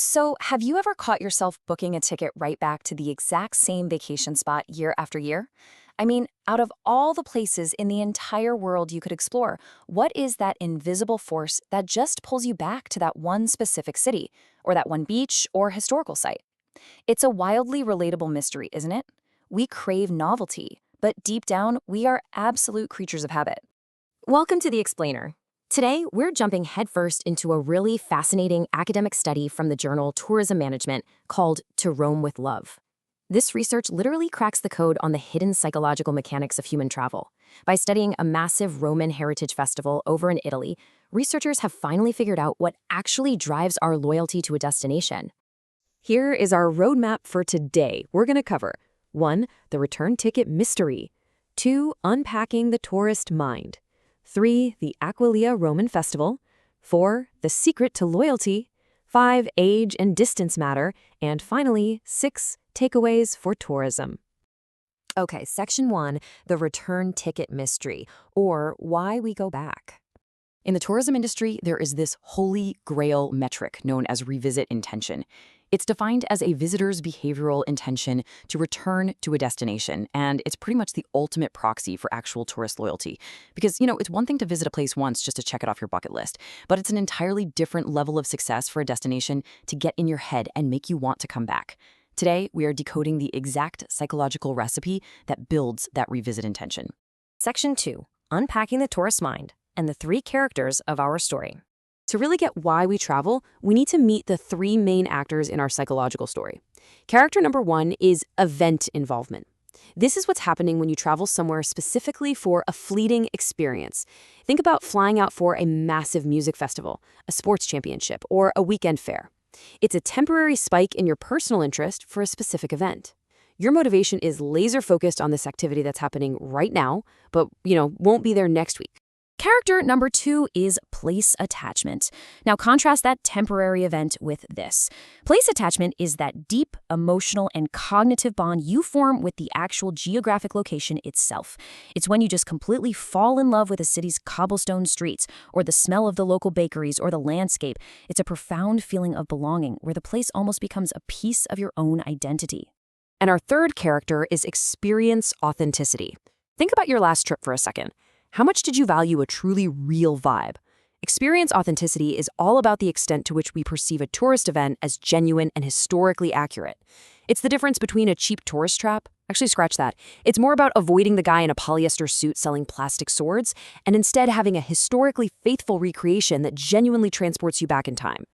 So, have you ever caught yourself booking a ticket right back to the exact same vacation spot year after year? I mean, out of all the places in the entire world you could explore, what is that invisible force that just pulls you back to that one specific city, or that one beach or historical site? It's a wildly relatable mystery, isn't it? We crave novelty, but deep down, we are absolute creatures of habit. Welcome to The Explainer. Today, we're jumping headfirst into a really fascinating academic study from the journal Tourism Management called To Rome with Love. This research literally cracks the code on the hidden psychological mechanics of human travel. By studying a massive Roman heritage festival over in Italy, researchers have finally figured out what actually drives our loyalty to a destination. Here is our roadmap for today. We're going to cover 1. The return ticket mystery. 2. Unpacking the tourist mind. 3. The Aquileia Roman Festival. 4. The secret to loyalty. 5. Age and distance matter. And finally, 6. Takeaways for tourism. Okay, Section 1, the return ticket mystery, or why we go back. In the tourism industry, there is this holy grail metric known as revisit intention. It's defined as a visitor's behavioral intention to return to a destination, and it's pretty much the ultimate proxy for actual tourist loyalty. Because, it's one thing to visit a place once just to check it off your bucket list, but it's an entirely different level of success for a destination to get in your head and make you want to come back. Today, we are decoding the exact psychological recipe that builds that revisit intention. Section 2, unpacking the tourist mind and the 3 characters of our story. To really get why we travel, we need to meet the 3 main actors in our psychological story. Character number 1 is event involvement. This is what's happening when you travel somewhere specifically for a fleeting experience. Think about flying out for a massive music festival, a sports championship, or a weekend fair. It's a temporary spike in your personal interest for a specific event. Your motivation is laser focused on this activity that's happening right now, but, won't be there next week. Character number 2 is place attachment. Now contrast that temporary event with this. Place attachment is that deep emotional and cognitive bond you form with the actual geographic location itself. It's when you just completely fall in love with a city's cobblestone streets, or the smell of the local bakeries, or the landscape. It's a profound feeling of belonging where the place almost becomes a piece of your own identity. And our third character is experience authenticity. Think about your last trip for a second. How much did you value a truly real vibe? Experience authenticity is all about the extent to which we perceive a tourist event as genuine and historically accurate. It's the difference between a cheap tourist trap. Actually, scratch that. It's more about avoiding the guy in a polyester suit selling plastic swords and instead having a historically faithful recreation that genuinely transports you back in time.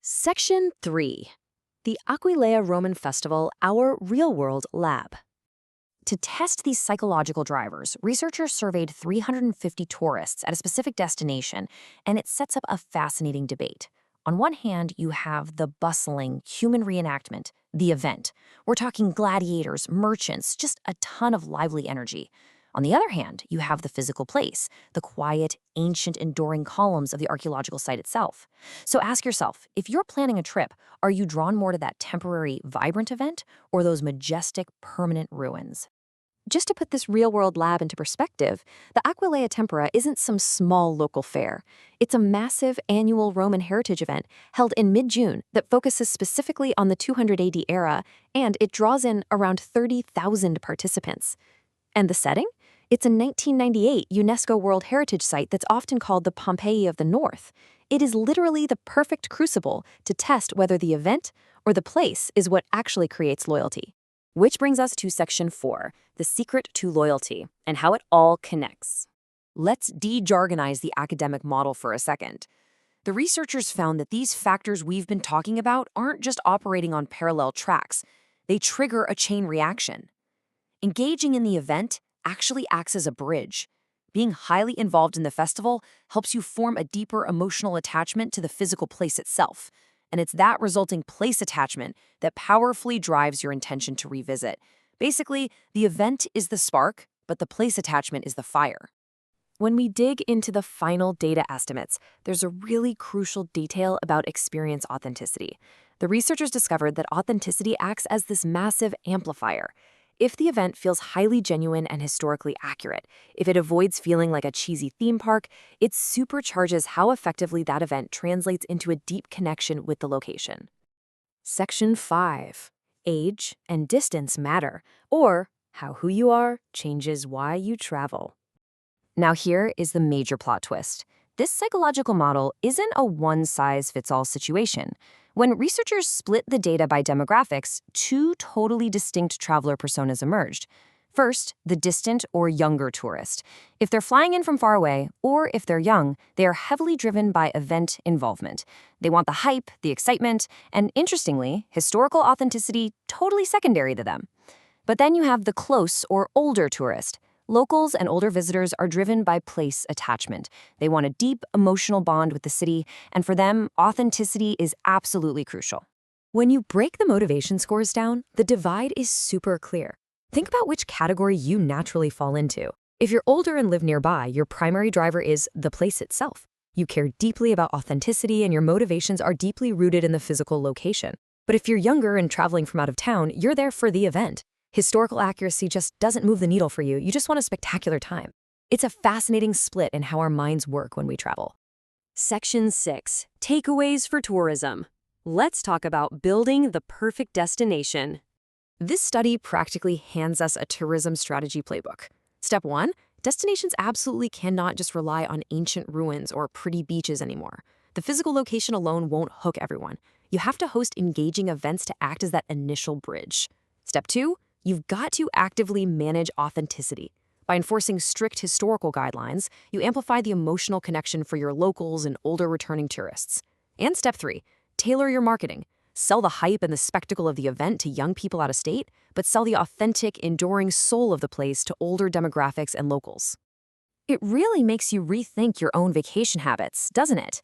Section 3. The Aquileia Roman Festival, our real-world lab. To test these psychological drivers, researchers surveyed 350 tourists at a specific destination, and it sets up a fascinating debate. On one hand, you have the bustling human reenactment, the event. We're talking gladiators, merchants, just a ton of lively energy. On the other hand, you have the physical place, the quiet, ancient, enduring columns of the archaeological site itself. So ask yourself, if you're planning a trip, are you drawn more to that temporary, vibrant event or those majestic, permanent ruins? Just to put this real-world lab into perspective, the Aquileia Tempora isn't some small local fair. It's a massive annual Roman heritage event held in mid-June that focuses specifically on the 200 AD era, and it draws in around 30,000 participants. And the setting? It's a 1998 UNESCO World Heritage Site that's often called the Pompeii of the North. It is literally the perfect crucible to test whether the event or the place is what actually creates loyalty. Which brings us to Section 4, the secret to loyalty, and how it all connects. Let's de-jargonize the academic model for a second. The researchers found that these factors we've been talking about aren't just operating on parallel tracks. They trigger a chain reaction. Engaging in the event actually acts as a bridge. Being highly involved in the festival helps you form a deeper emotional attachment to the physical place itself. And it's that resulting place attachment that powerfully drives your intention to revisit. Basically, the event is the spark, but the place attachment is the fire. When we dig into the final data estimates, there's a really crucial detail about experience authenticity. The researchers discovered that authenticity acts as this massive amplifier. If the event feels highly genuine and historically accurate, if it avoids feeling like a cheesy theme park, it supercharges how effectively that event translates into a deep connection with the location. Section 5. Age and distance matter, or how who you are changes why you travel. Now here is the major plot twist. This psychological model isn't a one-size-fits-all situation. When researchers split the data by demographics, two totally distinct traveler personas emerged. First, the distant or younger tourist. If they're flying in from far away, or if they're young, they are heavily driven by event involvement. They want the hype, the excitement, and interestingly, historical authenticity totally secondary to them. But then you have the close or older tourist. Locals and older visitors are driven by place attachment. They want a deep emotional bond with the city, and for them, authenticity is absolutely crucial. When you break the motivation scores down, the divide is super clear. Think about which category you naturally fall into. If you're older and live nearby, your primary driver is the place itself. You care deeply about authenticity and your motivations are deeply rooted in the physical location. But if you're younger and traveling from out of town, you're there for the event. Historical accuracy just doesn't move the needle for you. You just want a spectacular time. It's a fascinating split in how our minds work when we travel. Section 6. Takeaways for tourism. Let's talk about building the perfect destination. This study practically hands us a tourism strategy playbook. Step 1. Destinations absolutely cannot just rely on ancient ruins or pretty beaches anymore. The physical location alone won't hook everyone. You have to host engaging events to act as that initial bridge. Step 2. You've got to actively manage authenticity. By enforcing strict historical guidelines, you amplify the emotional connection for your locals and older returning tourists. And step 3. Tailor your marketing. Sell the hype and the spectacle of the event to young people out of state, but sell the authentic, enduring soul of the place to older demographics and locals. It really makes you rethink your own vacation habits, doesn't it?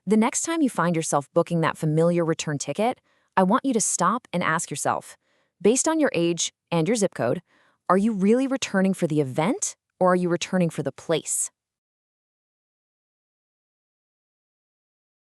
The next time you find yourself booking that familiar return ticket, I want you to stop and ask yourself, based on your age and your zip code, are you really returning for the event or are you returning for the place?